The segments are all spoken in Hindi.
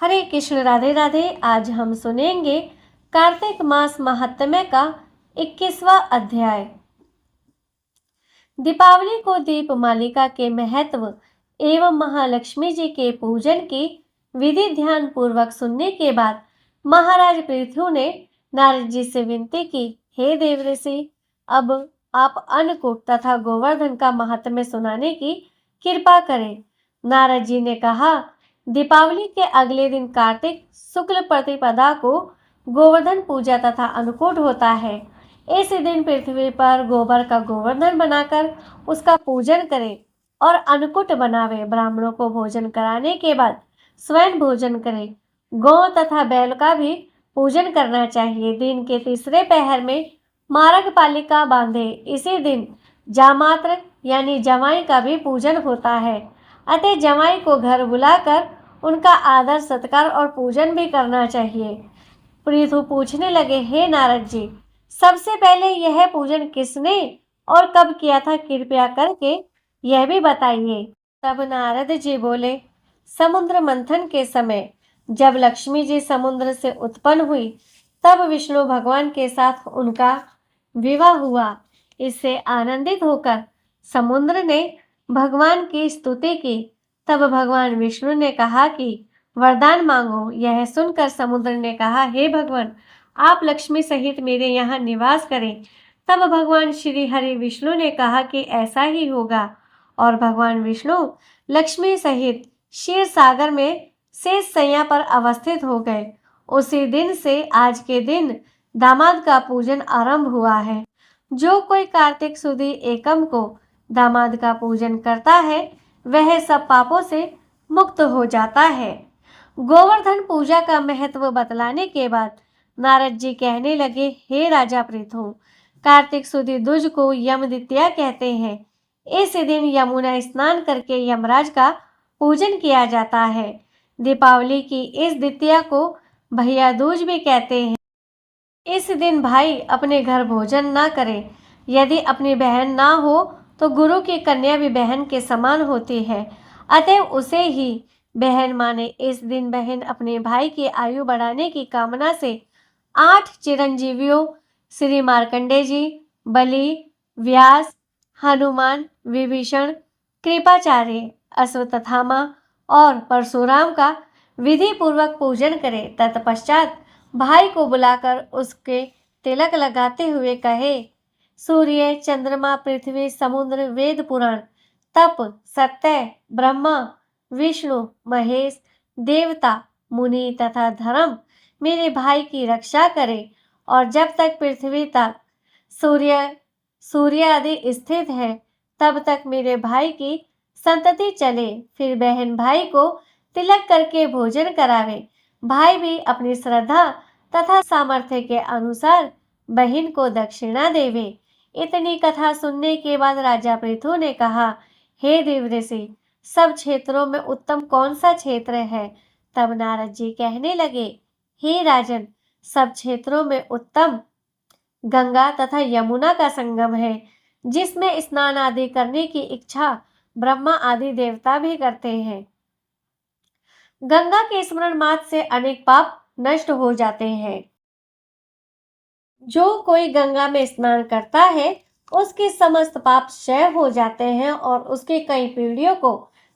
हरे कृष्ण, राधे राधे। आज हम सुनेंगे कार्तिक मास महात्म्य का 21वां अध्याय। दीपावली को दीपमालिका के महत्व एवं महालक्ष्मी जी के पूजन की विधि ध्यान पूर्वक सुनने के बाद महाराज पृथु ने नारद जी से विनती की, हे देवऋषि, अब आप अन्नकूट तथा गोवर्धन का महात्म्य सुनाने की कृपा करें। नारद जी ने कहा, दीपावली के अगले दिन कार्तिक शुक्ल प्रतिपदा को गोवर्धन पूजा तथा अन्नकूट होता है। इस दिन पृथ्वी पर गोबर का गोवर्धन बनाकर उसका पूजन करें और अन्नकूट बनावे। ब्राह्मणों को भोजन कराने के बाद स्वयं भोजन करें। गौ तथा बैल का भी पूजन करना चाहिए। दिन के तीसरे पहर में मार्ग पालिका बांधे। इसी दिन जामात्र यानी जमाई का भी पूजन होता है। अतः जमाई को घर बुलाकर उनका आदर सत्कार और पूजन भी करना चाहिए। पृथु पूछने लगे, हे नारद जी, सबसे पहले यह पूजन किसने और कब किया था, कृपया करके यह भी बताइए। तब नारद जी बोले, समुद्र मंथन के समय जब लक्ष्मी जी समुद्र से उत्पन्न हुई तब विष्णु भगवान के साथ उनका विवाह हुआ। इससे आनंदित होकर समुद्र ने भगवान की स्तुति की। तब भगवान विष्णु ने कहा कि वरदान मांगो। यह सुनकर समुद्र ने कहा, हे भगवान, आप लक्ष्मी सहित मेरे यहाँ निवास करें। तब भगवान श्री हरि विष्णु ने कहा कि ऐसा ही होगा और भगवान विष्णु लक्ष्मी सहित क्षीर सागर में शेष शैया पर अवस्थित हो गए। उसी दिन से आज के दिन दामाद का पूजन आरंभ हुआ है। जो कोई कार्तिक सुदी एकम को दामाद का पूजन करता है वह सब पापों से मुक्त हो जाता है। गोवर्धन पूजा का महत्व बतलाने के बाद नारद जी कहने लगे, हे राजा पृथु, कार्तिक सुदी दुज को यम द्वितीया कहते हैं। इस दिन यमुना स्नान करके यमराज का पूजन किया जाता है। दीपावली की इस द्वितीया को भैया दूज भी कहते हैं। इस दिन भाई अपने घर भोजन ना करे। यदि अपनी बहन ना हो तो गुरु की कन्या भी बहन के समान होती है, अतः उसे ही बहन माने। इस दिन बहन अपने भाई की आयु बढ़ाने की कामना से 8 चिरंजीवियों श्री मार्कंडे जी, बलि, व्यास, हनुमान, विभीषण, कृपाचार्य, अश्वत्थामा और परशुराम का विधि पूर्वक पूजन करे। तत्पश्चात भाई को बुलाकर उसके तिलक लगाते हुए कहे, सूर्य, चंद्रमा, पृथ्वी, समुद्र, वेद पुराण, तप, सत्य, ब्रह्मा, विष्णु, महेश, देवता, मुनि तथा धर्म मेरे भाई की रक्षा करे और जब तक पृथ्वी तक सूर्य आदि स्थित है तब तक मेरे भाई की संतति चले। फिर बहन भाई को तिलक करके भोजन करावे। भाई भी अपनी श्रद्धा तथा सामर्थ्य के अनुसार बहन को दक्षिणा देवे। इतनी कथा सुनने के बाद राजा पृथु ने कहा, हे देवऋषि, सब क्षेत्रों में उत्तम कौन सा क्षेत्र है? तब नारद जी कहने लगे, हे राजन, सब क्षेत्रों में उत्तम गंगा तथा यमुना का संगम है, जिसमें स्नान आदि करने की इच्छा ब्रह्मा आदि देवता भी करते हैं। गंगा के स्मरण मात्र से अनेक पाप नष्ट हो जाते हैं। जो कोई गंगा में स्नान करता है उसके समस्त पाप क्षय हो जाते हैं और उसकी कई पीढ़ियों को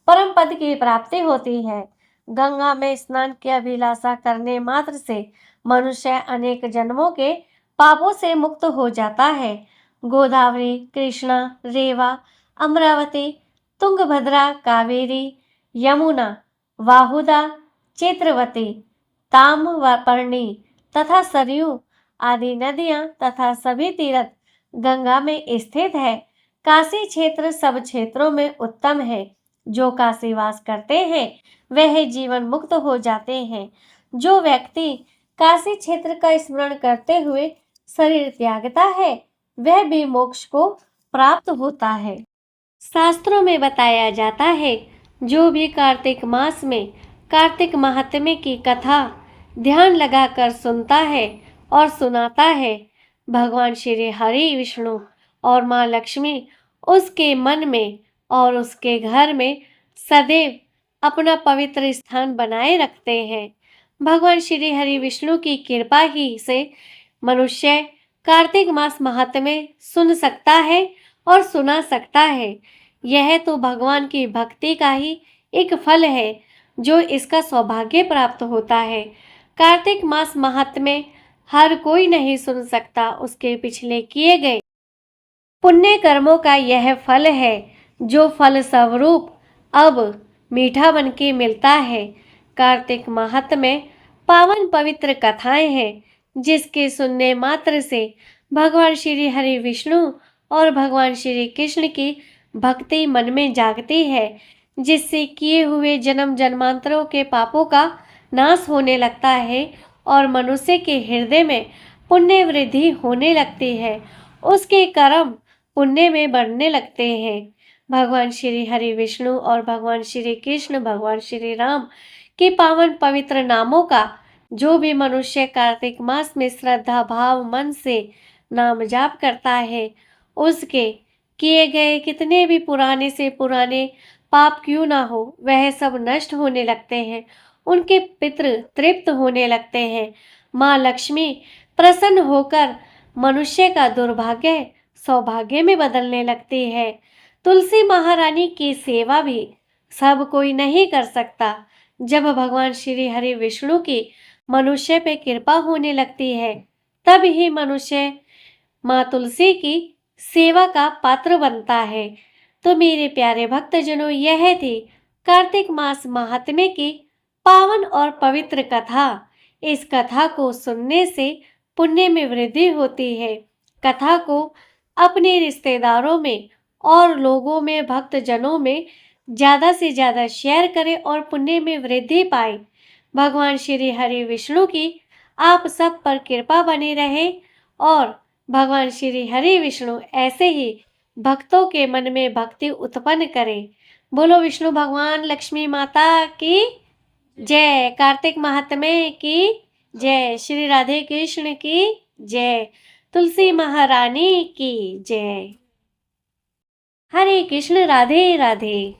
परम पद की प्राप्ति होती है। गंगा में स्नान की अभिलाषा करने मात्र से मनुष्य अनेक जन्मों के पापों से मुक्त हो जाता है। गोदावरी, कृष्णा, रेवा, अमरावती, तुंगभद्रा, कावेरी, यमुना, वाहुदा, चित्रवती, ताम्रपर्णी तथा सरयू आदि नदियां तथा सभी तीर्थ गंगा में स्थित है। काशी क्षेत्र सब क्षेत्रों में उत्तम है। जो काशी वास करते हैं वह जीवन मुक्त हो जाते हैं। जो व्यक्ति काशी क्षेत्र का स्मरण करते हुए शरीर त्यागता है वह भी मोक्ष को प्राप्त होता है। शास्त्रों में बताया जाता है, जो भी कार्तिक मास में कार्तिक महात्म्य की कथा ध्यान लगाकर सुनता है और सुनाता है, भगवान श्री हरि विष्णु और माँ लक्ष्मी उसके मन में और उसके घर में सदैव अपना पवित्र स्थान बनाए रखते हैं। भगवान श्री हरि विष्णु की कृपा ही से मनुष्य कार्तिक मास महात्म्य सुन सकता है और सुना सकता है। यह तो भगवान की भक्ति का ही एक फल है जो इसका सौभाग्य प्राप्त होता है। कार्तिक मास महात्म्य हर कोई नहीं सुन सकता, उसके पिछले किए गए पुण्य कर्मों का यह फल है जो फल स्वरूप अब मीठा बन के मिलता है। कार्तिक महात्म्य पावन पवित्र कथाएं हैं जिसके सुनने मात्र से भगवान श्री हरि विष्णु और भगवान श्री कृष्ण की भक्ति मन में जागती है, जिससे किए हुए जन्म जन्मांतरों के पापों का नाश होने लगता है और मनुष्य के हृदय में पुण्य वृद्धि होने लगती है, उसके कर्म पुण्य में बढ़ने लगते हैं। भगवान श्री हरि विष्णु और भगवान श्री कृष्ण भगवान श्री राम के पावन पवित्र नामों का जो भी मनुष्य कार्तिक मास में श्रद्धा भाव मन से नाम जाप करता है, उसके किए गए कितने भी पुराने से पुराने पाप क्यों ना हो, वह सब नष्ट होने लगते हैं, उनके पितृ तृप्त होने लगते हैं। माँ लक्ष्मी प्रसन्न होकर मनुष्य का दुर्भाग्य सौभाग्य में बदलने लगती है। तुलसी महारानी की सेवा भी सब कोई नहीं कर सकता। जब भगवान श्री हरि विष्णु की मनुष्य पे कृपा होने लगती है, तब ही मनुष्य माँ तुलसी की सेवा का पात्र बनता है। तो मेरे प्यारे भक्तजनों, यह थी कार्तिक मास महात्म्य की पावन और पवित्र कथा। इस कथा को सुनने से पुण्य में वृद्धि होती है। कथा को अपने रिश्तेदारों में और लोगों में भक्तजनों में ज़्यादा से ज़्यादा शेयर करें और पुण्य में वृद्धि पाए। भगवान श्री हरि विष्णु की आप सब पर कृपा बनी रहे और भगवान श्री हरि विष्णु ऐसे ही भक्तों के मन में भक्ति उत्पन्न करें। बोलो विष्णु भगवान लक्ष्मी माता की जय। कार्तिक महात्म्य की जय। श्री राधे कृष्ण की जय। तुलसी महारानी की जय। हरे कृष्ण। राधे राधे।